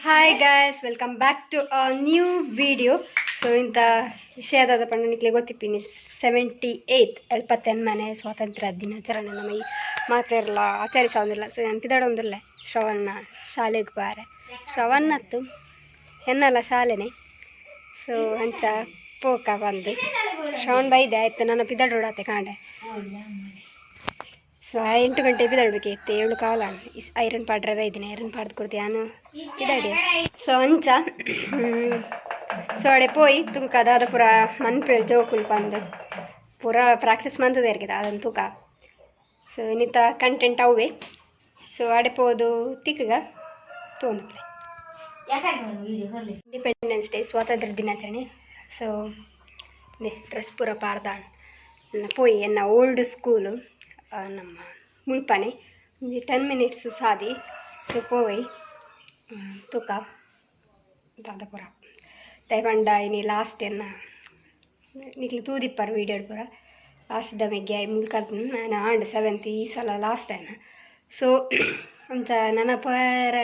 Hi guys, welcome back to a new video. So ಇಂಥ ವಿಷಯದಾದ ಪಂಡನಿಕ್ಲೆ ಗೊತ್ತಿಪ್ಪೀನಿ 78 78ನೇ ಸ್ವಾತಂತ್ರ್ಯ ದಿನಾಚರಣೆ ನಮ್ಮ ಈ ಮಾತೆಲ್ಲ ಆಚರಿಸೋದಿಲ್ಲ. ಸೊ ನೆನಪಿದಾಡೊಂದಿಲ್ಲ ಶ್ರವಣ ಶಾಲೆಗೆ ಬಾರೆ ಶ್ರವಣತ್ತು ಎನ್ನಲ್ಲ ಶಾಲೆನೇ. ಸೊ ಅಂಚ ಪೋಕ ಬಂದು ಶ್ರವಣ್ ಬೈದೆ ಆಯ್ತು ನನ್ನ ಪಿದಾಡೋಡತ್ತೆ ಕಾಂಡೆ. ಸೊ 8 ಗಂಟೆ ಬಿದಾಡ್ಬೇಕಿತ್ತು 7 ಕಾಲ ಐರನ್ ಪಾಡ್ರೆ ಬೈದಿನಿ ಐರನ್ ಪಾಡ್ದು ಕೊಡ್ತಿ ನಾನು ಬಿದಾಡಿ. ಸೊ ಅಂಚ ಸೊ ಅಡೆ ಪೋಯಿ ತೂಕ ಅದಾದ ಪೂರ ಮನ್ಪೇರು ಜೋಕುಲ್ ಬಂದು ಪೂರ ಪ್ರಾಕ್ಟೀಸ್ ಮಂತದ ಇರ್ಕಿದ ಅದನ್ನು ತೂಕ. ಸೊ ಇನ್ನಿತ ಕಂಟೆಂಟ್ ಅವೇ. ಸೊ ಅಡೆ ಪೋದು ತಿಕ್ಕಗ ತೊಗೊಂಡು ಇಂಡಿಪೆಂಡೆನ್ಸ್ ಡೇ ಸ್ವಾತಂತ್ರ್ಯ ದಿನಾಚರಣೆ. ಸೊ ಡ್ರೆಸ್ ಪೂರ ಪಾಡ್ದಾಣ ಪೋಯಿ ಎನ್ನ ಓಲ್ಡ್ ಸ್ಕೂಲು ನಮ್ಮ ಮುಲ್ಪನೆ 10 ಮಿನಿಟ್ಸ್ ಸಾದಿ. ಸೊ ಪೋಯಿ ತೂಕ ದಾದ ಪೂರ ತೈಪಂಡ ಇನಿ ಲಾಸ್ಟ್ ಎನ್ನ ನಿಕ್ಲು ತೂದಿಪ್ಪರ್ ವೀಡಿಯೋ ಪೂರ ಲಾಸ್ಟ್ ದಮೆಗೆ ಮುಲ್ಕರ್ದು ನಾನು ಆಂಡ್ 7th ಈ ಸಲ ಲಾಸ್ಟ್ ಅನ್ನ. ಸೊ ಒಂಚ ನನ್ನ ಪೋರ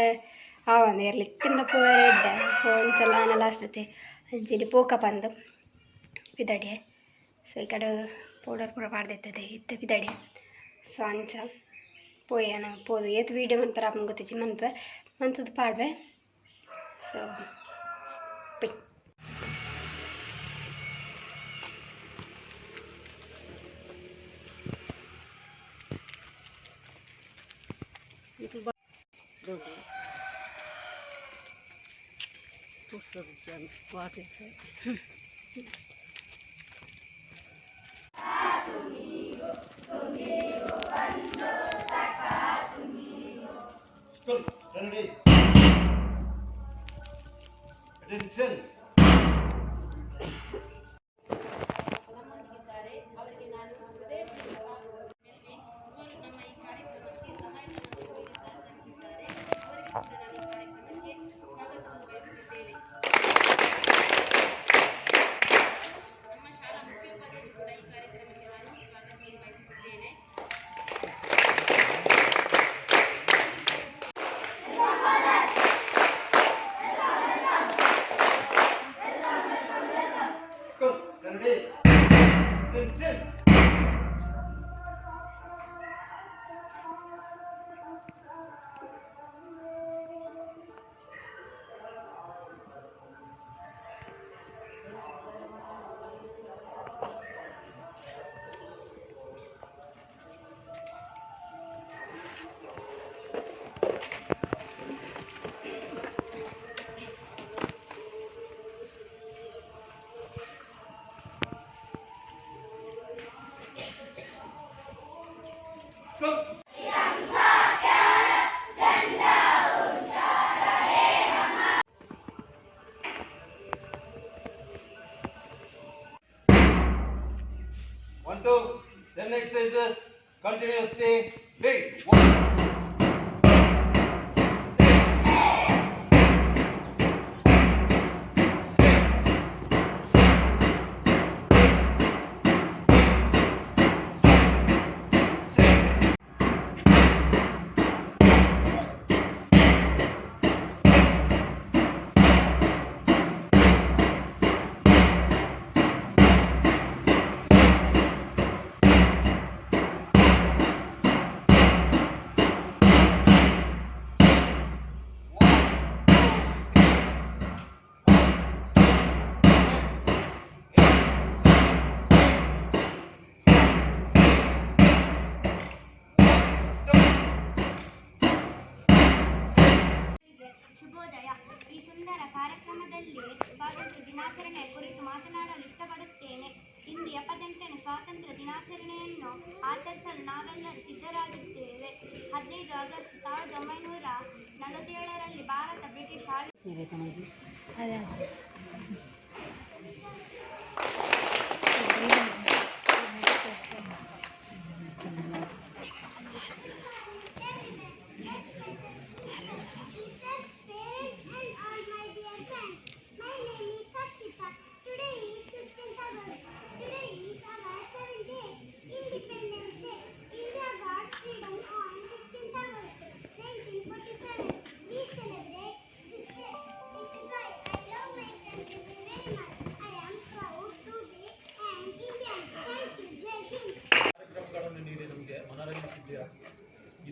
ಆವಂದು ಇರಲಿ ತಿನ್ನ ಪೋರ ಇದ್ದೆ. ಸೊ ಒಂಚಲ್ಲ ನಾನು ಲಾಸ್ಟ್ ಮತ್ತೆ ಅಂಚಿಡಿ ಪೋಕ ಬಂದು ಬಿದಡಿ. ಸೊ ಈ ಕಡೆ ಪೌಡರ್ ಪೂರ ಪಾಡ್ದಿರ್ತದೆ ಇತ್ತೆ ಬಿದಡಿ. ಸೊ ಅಂಚ ಪೋಯನ ಪೋದು ಏತ್ ವೀಡಿಯೋ ಮಂತರ ಅಪ್ಪನ ಗೊತ್ತಿಚ್ಚಿ ಮಂತದ್ದು ಪಾಡ್ವೆ. ಸೊ ಪೈ Ready? Attention. Ready? Attention. Go. One, two. Then exercises continuously. Big. One. ಕಾರ್ಯಕ್ರಮದಲ್ಲಿ ಸ್ವಾತಂತ್ರ್ಯ ದಿನಾಚರಣೆ ಕುರಿತು ಮಾತನಾಡಲು ಇಷ್ಟಪಡುತ್ತೇನೆ. ಇಂದು 78ನೇ ಸ್ವಾತಂತ್ರ್ಯ ದಿನಾಚರಣೆಯನ್ನು ಆಚರಿಸಲು ನಾವೆಲ್ಲರೂ ಸಿದ್ಧರಾಗಿದ್ದೇವೆ. 15 ಆಗಸ್ಟ್ 1947ರಲ್ಲಿ ಭಾರತ ಬ್ರಿಟಿಷ್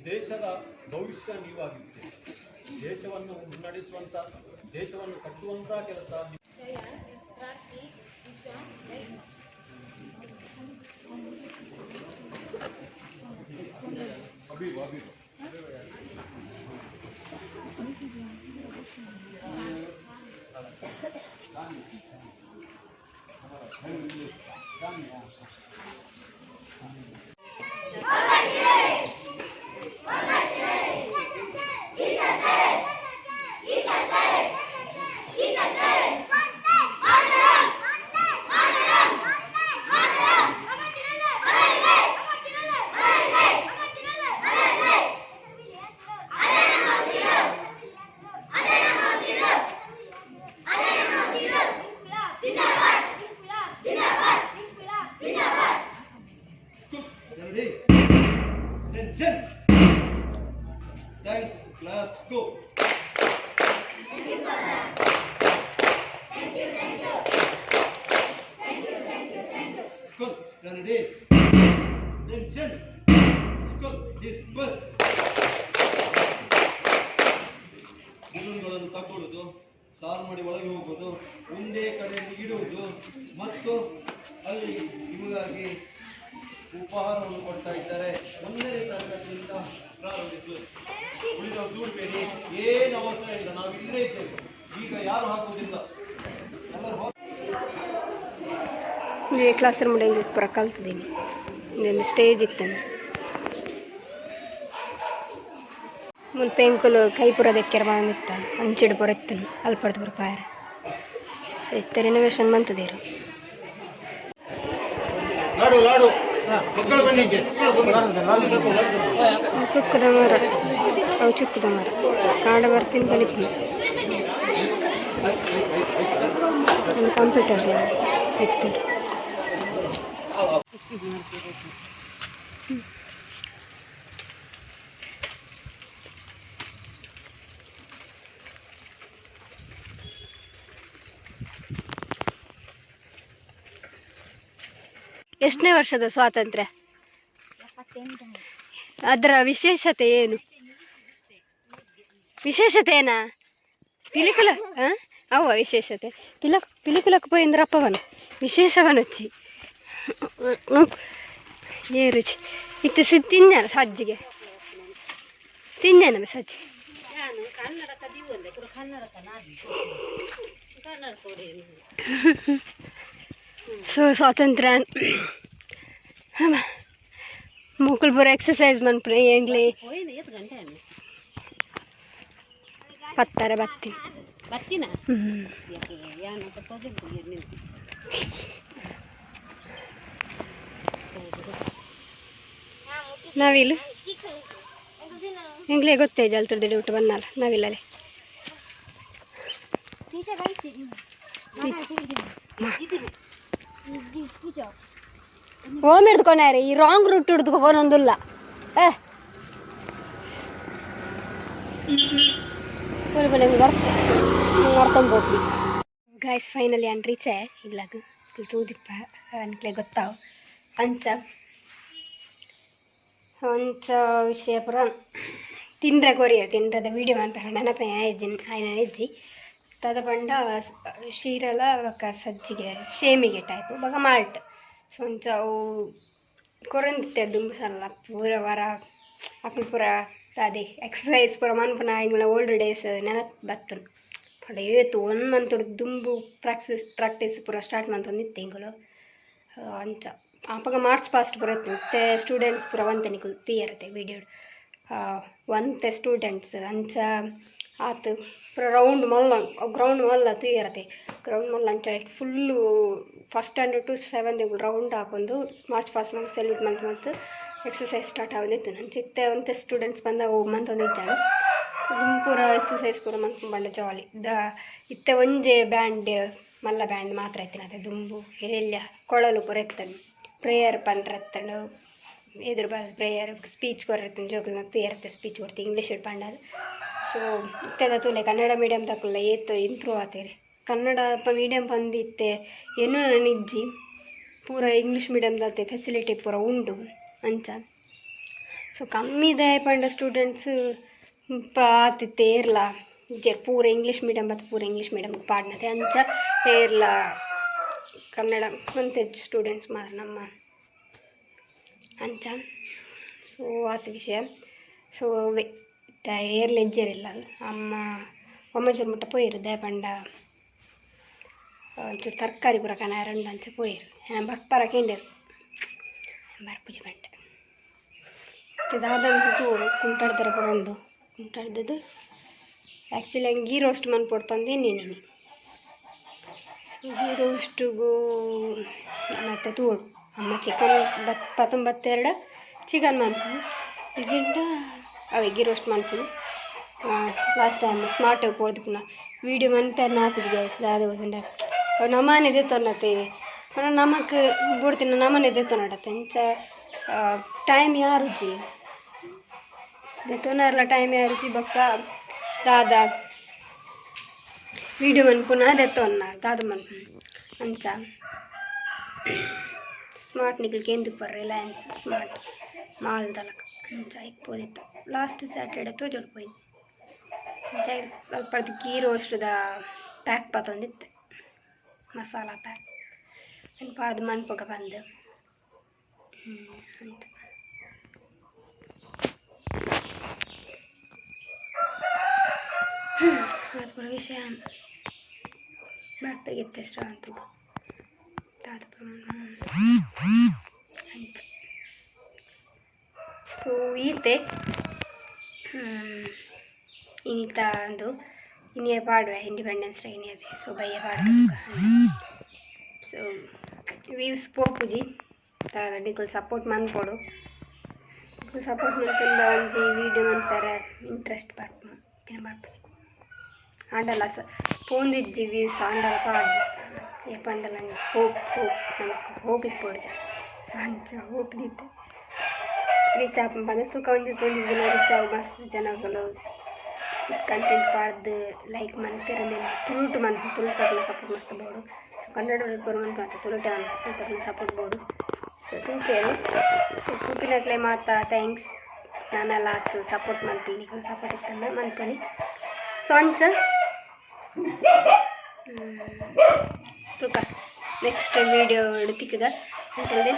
ದೇಶದ ಭವಿಷ್ಯ ನೀವಾಗಿದ್ದೀರಿ. ದೇಶವನ್ನು ಮುನ್ನಡೆಸುವಂಥ, ದೇಶವನ್ನು ಕಟ್ಟುವಂಥ ಕೆಲಸ Attention! Thanks, class, go! School, stand it. Attention! School, disperse. ಬಲೂನ್ಗಳನ್ನು ತಗೊಳ್ಳೋದು, ಸಾಲು ಮಾಡಿ ಒಳಗೆ ಹೋಗೋದು, ಒಂದೇ ಕಡೆಯಲ್ಲಿ ಇಡುವುದು ಮತ್ತು ಅಲ್ಲಿ ನಿಮಗಾಗಿ ಉಪಹಾರವನ್ನು ಕೊಡ್ತಾ ಇದ್ದಾರೆ. 1ನೇ ತರಗತಿಯಿಂದ ಪ್ರಾರಂಭಿಸಿ ಉಳಿದ ದೂಡಬೇಡಿ, ಏನು ಅವಸರ ಇಲ್ಲ, ನಾವು ಇಲ್ಲೇ ಇದ್ದೇವೆ. ಈಗ ಯಾರು ಹಾಕುವುದಿಲ್ಲ, ಎಲ್ಲರೂ ಈ ಕ್ಲಾಸ್ ರೂಮ್ ಪೂರ ಕಲ್ತಿದ್ದೀನಿ. ಇದೊಂದು ಸ್ಟೇಜ್ ಇತ್ತು ಮುನ್ ಪೆಂಕುಲು ಕೈ ಪೂರ ದೆಕ್ಕೆರ ಬಂದಿತ್ತ ಅಂಚಿಡು ಪೂರ ಇತ್ತನು ಅಲ್ಪಡ್ದು ಪೂರ ಪಾಯರ ಸೊ ಇತ್ತ ರಿನೋವೇಷನ್ ಬಂತದೇರು ಲಾಡು ಲಾಡು ಮಕ್ಕಳು ಬನ್ನಿಗೆ ಕುಕ್ಕದ ಮರ ಅವು ಚುಕ್ಕದ ಮರ ಕಾಡ ಬರ್ತೀನಿ ಕಲಿತೀನಿ ಒಂದು ಕಂಪ್ಯೂಟರ್ ಇತ್ತು. ಎಷ್ಟನೇ ವರ್ಷದ ಸ್ವಾತಂತ್ರ್ಯ? ಅದರ ವಿಶೇಷತೆ ಏನು? ವಿಶೇಷತೆ ಏನಾ? ಪಿಲಿಕುಲ ಅವ್ವ ವಿಶೇಷತೆ ಪಿಲಿಕುಲಕ್ಕೆ పోయిందిరప్పవను విశేషవను వచ్చి ఏ రుచి ఇತ್ತು తిన్నాను సజ్జిಗೆ తిన్నాను సజ్జిಗೆ ಸೊ ಸ್ವಾತಂತ್ರ್ಯ ಮುಕ್ಕಳು ಪೂರ ಎಕ್ಸಸೈಸ್ ಮನ್ಪುರ ಎಂಗ್ಲಿ ಪತ್ತಾರೆ ಬತ್ತಿನ ನಾವಿಲ್ಲ ಎಂಗ್ಲೇ ಗೊತ್ತೇ ಜಲ್ತುಡ್ದು ಊಟ ಬನ್ನಲ್ಲ ನಾವಿಲ್ಲಲೆ ಓಮ್ ಹಿಡ್ಕೊಂಡ್ರಿ ಈ ರಾಂಗ್ ರೂಟ್ ಹಿಡ್ದು ಒಂದೊಂದಿಲ್ಲ ಅರ್ಥಂಬೋಗ್ಲಿ ಗಾಯ್ಸ್ ಫೈನಲಿ ಅನ್ ರೀಚೆ ಇಲ್ಲದು ತೂದಿಪ್ಪ ಅನ್ಕ್ಲೆ ಗೊತ್ತಾವು ಅಂಚ ವಿಷಯ ಪುರ ತಿಂಡ್ರೆ ಕೊರಿಯ ತಿಂಡ್ರದ ವೀಡಿಯೋ ಮಾಡ್ತಾರೆ ನೆನಪ ಆಯ್ನ ಹೆಜ್ಜಿ ತದ ಪಂಡ ಶೀರಲ ಬೊಕ್ಕ ಸಜ್ಜಿಗೆ ಶೇಮಿಗೆ ಟೈಪ್ ಬೊಕ ಮಾಲ್ಟ್ ಸೊ ಒಂಚ ಅವು ಕೊರಂದಿತ್ತೆ ದುಂಬುಸಲ್ಲ ಪೂರ ವರ ಅಕ್ಲು ಪೂರ ಅದೇ ಎಕ್ಸಸೈಸ್ ಪೂರ ಮನ್ಪುನ ಇಂಗ್ಲ ಓಲ್ಡ್ ಡೇಸ್ ನೆನಪು ಬತ್ತನು ಪಂಡ ಏತು 1 ಮಂತ್ ದುಂಬು ಪ್ರಾಕ್ಟೀಸ್ ಪೂರ ಸ್ಟಾರ್ಟ್ ಮಂತೊಂದಿತ್ತೆ ಇಂಗಲು ಅಂಚ ಅಪಗ ಮಾರ್ಚ್ ಪಾಸ್ಟ್ ಪೂರ ಇತ್ತು ಮತ್ತೆ ಸ್ಟೂಡೆಂಟ್ಸ್ ಪೂರ ಒಂತೆ ನಿಕುಲು ತೀಯರತೆ ವೀಡಿಯೋ ಒಂತೆ ಸ್ಟೂಡೆಂಟ್ಸ್ ಅಂಚ ಆತು ಪೂರ ರೌಂಡ್ ಮಲ್ಲ ಗ್ರೌಂಡ್ ಮಲ್ಲ ತೂಯರತೆ ಗ್ರೌಂಡ್ ಮಲ್ಲ ಅಂಚ full first standard to 7th round ಹಾಕೊಂಡು ಮಾರ್ಚ್ ಪಾಸ್ಟ್ ಮಾಡಿ ಸೆಲ್ಯೂಟ್ ಮಂತ್ ಎಕ್ಸಸೈಸ್ ಸ್ಟಾರ್ಟ್ ಆಗೋದಿತ್ತು ನನ್ನ ಚಿತ್ತೆ ಒಂತೆ ಸ್ಟೂಡೆಂಟ್ಸ್ ಬಂದಾಗ ಮಂತೊಂದು ಇದ್ದಾಳೆ ಪೂರ ಎಕ್ಸಸೈಸ್ ಪೂರ ಮಂತ್ಕೊಂಬಂಡ ಜಾಲಿ ಇತ್ತೆ ಒಂಜೆ ಬ್ಯಾಂಡ್ ಮಲ್ಲ ಬ್ಯಾಂಡ್ ಮಾತ್ರ ಎತ್ತಿನ ಅದೇ ದುಂಬು ಎಲ್ಲೆಲ್ಲ ಕೊಳಲು ಪೂರ ಎತ್ತನು ಪ್ರೇಯರ್ ಪಂಡ್ರೆತ್ತನು ಎದುರು ಬಂದು ಪ್ರೇಯರ್ ಸ್ಪೀಚ್ ಕೊರತ್ತನು ಜೋಗ ತೇರತ್ತೆ ಸ್ಪೀಚ್ ಕೊಡ್ತೀವಿ ಇಂಗ್ಲೀಷ್ ಪಂಡದು ಸೊ ಇತ್ತೆದ ತೂಲೆ ಕನ್ನಡ ಮೀಡಿಯಮ್ ತಗೊಳ್ಳ ಏತು ಇಂಪ್ರೂವ್ ಆತೇರಿ ಕನ್ನಡ ಮೀಡಿಯಮ್ ಬಂದಿತ್ತೆ ಏನು ನಿಜ್ಜಿ ಪೂರ ಇಂಗ್ಲೀಷ್ ಮೀಡಿಯಮ್ದತ್ತೆ ಫೆಸಿಲಿಟಿ ಪೂರ ಉಂಡು ಅಂಚ ಸೊ ಕಮ್ಮಿ ದಯ ಪಂಡ ಸ್ಟೂಡೆಂಟ್ಸ್ ಪಾತಿತ್ತೆ ಇರ್ಲ ಪೂರ ಇಂಗ್ಲೀಷ್ ಮೀಡಿಯಮ್ ಮತ್ತು ಪೂರ ಇಂಗ್ಲೀಷ್ ಮೀಡಿಯಮ್ಗೆ ಪಾಡ್ನತೆ ಅಂಚ ಇರ್ಲ ಕನ್ನಡ ಮಂತೆ ಸ್ಟೂಡೆಂಟ್ಸ್ ಮಾತ್ರ ನಮ್ಮ ಅಂಚ ಸೊ ಆತ ವಿಷಯ ಸೊ ಏರ್ಲ ಎಜ್ಜರಿಲ್ಲ ಅಮ್ಮ ಒಮ್ಮಚೂರು ಮುಟ್ಟ ಪೋಯಿರು ದಯ ಪಂಡ ಒಂಚೂರು ತರಕಾರಿ ಪೂರ ಕನ ಎರಡು ಅಂಚ ಪೋಯಿರು ಬಪ್ಪರ ಕೇಂಡಿರು ಬರ್ಪುಜಿ ಬಂಟೆ ಇದಾದಂತ ತೋಡು ಕುಂಟಾಡ್ತಾರೆ ಪೂರ ಉಂಡು ಕುಂಟಾಡ್ದದ್ದು ಆ್ಯಕ್ಚುಲಿ ಹಂಗೆ ಗೀ ರೋಸ್ಟ್ ಮನ್ಪೊಡು ಪಂದೇನಿ ಸೊ ಗೀ ರೋಸ್ಟಿಗೂ ಮತ್ತು ತೋಡು ಅಮ್ಮ ಚಿಕನ್ 22 ಚಿಕನ್ ಮನ್ಪು ಇಜಿಂಡ ಅವೇ ಗೀ ರೋಸ್ಟ್ ಮನ್ಪು ಲಾಸ್ಟ್ ಟೈಮ್ ಸ್ಮಾರ್ಟ್ ಪೋಡ್ದು ಪುನಃ ವೀಡಿಯೋ ಮನ್ಪೇರ್ ನಾಪುಜಿ ಗೈಸ್ ದಾದ ಹೋದಂಡ ನಮ್ಮನೆ ದೆತ್ತೊನ್ನತ್ತೆ ನಮಕ್ ಬುಡ್ತಿನ ನಮ್ಮನೆ ದೆತ್ತೊನ್ನಡತ್ತೆ ಇಂಚ ಟೈಮ್ ಯಾರುಜಿ ದೆತ್ತೊನ್ನರ್ಲ ಟೈಮ್ ಯಾರುಜಿ ಬೊಕ್ಕ ದಾದ ವೀಡಿಯೋ ಮನ್ಪುನ ದೆತ್ತೊನ್ನ ದಾದ ಮನ್ಪು ಅಂಚ ಸ್ಮಾರ್ಟ್ ನಿಕ್ಲಿಗೆ ಎಂದಕ್ಕೆ ಬರ್ರಿ ರಿಲಯನ್ಸ್ ಸ್ಮಾರ್ಟ್ ಮಾಲ್ ತಲಕ ಅಂಚ ಇಪ್ಪೋದಿತ್ತು ಲಾಸ್ಟ್ ಸ್ಯಾಟರ್ಡೆ ತೋಜೋಡ್ಪೋಯ್ತು ಅಂಚ ಸ್ವಲ್ಪ ಗೀ ರೋಸ್ಟ್ದ ಪ್ಯಾಕ್ ಪತ್ತೊಂದಿತ್ತೆ ಮಸಾಲ ಪ್ಯಾಕ್ ಪಾಡ್ದು ಮನ್ಪೊಗ ಬಂದು ಅಂತ ಅದು ಪೂರ ವಿಷಯ ಬರ್ಪೆಗೆತ್ತೆಷ್ಟು ಅಂತ ತಾದ ಅಂತ ಸೊ ಈತೆ ಇನ್ನಿತ ಒಂದು ಇನ್ನೇ ಪಾಡುವೆ ಇಂಡಿಪೆಂಡೆನ್ಸ್ ಡೇ ಇನ್ನೇ ಸೊ ಬಯ್ಯ ಪಾಡುವ ಸೊ ವ್ಯೂಸ್ ಪೋಪುಜಿ ನಿಕುಲು ಸಪೋರ್ಟ್ ಮನ್ಪೊಡು ಸಪೋರ್ಟ್ ಮನ್ಪಂದ ಒಂಜಿ ವೀಡಿಯೋ ಮನ್ಪರೆ ಇಂಟ್ರೆಸ್ಟ್ ಬರ್ಪುಜಿ ಆಂಡಲ ಪೋಂದಿಜ್ಜಿ ವ್ಯೂಸ್ ಆಂಡಲ ಪಾಡು ಪಂಡಲ ಹೋಪ್ ನಮಕ್ ಹೋಪ್ ಇಪ್ಪೊಡು ಸೊ ಅಂಚ ಹೋಪ್ ದಿತ್ತೆ ರೀಚ್ ಆಪ ಬಂದ ತೂಕ ಒಂದು ತೊಂದಿದ್ದಿನ ರೀಚ್ ಆಗ ಮಸ್ತ್ ಜನಗಳು ಕಂಟೆಂಟ್ ಪಾಡ್ದು ಲೈಕ್ ಮನ್ಪಿರಂದೇನೆ ತುಳುಟು ಮನ್ಪು ತುಳುತರ್ಲ ಸಪೋರ್ಟ್ ಮಸ್ತ್ ಬೋಡು ಸೊ ಕನ್ನಡ ಬರೋ ಮನ್ಪು ಮತ್ತು ತುಳುಟೆ ಮನ್ಪು ತುಳುತರ್ಲ ಸಪೋರ್ಟ್ ಬೋಡು ಸೊ ತೂಪೇನು ತೂಪಿನಕ್ಲೆ ಮಾತ ಥ್ಯಾಂಕ್ಸ್ ನಾನೆಲ್ಲ ಆತು ಸಪೋರ್ಟ್ ಮನ್ಪಿ ನಿಖಲ್ ಸಪೋರ್ಟ್ ಇತ್ತಂದ ಮನ್ಪನಿ ಸೊ ಅಂಚ ತೂಕ ನೆಕ್ಸ್ಟ್ ವೀಡಿಯೋ ತಿಕ್ಕದ ಅಂತೇಳಿ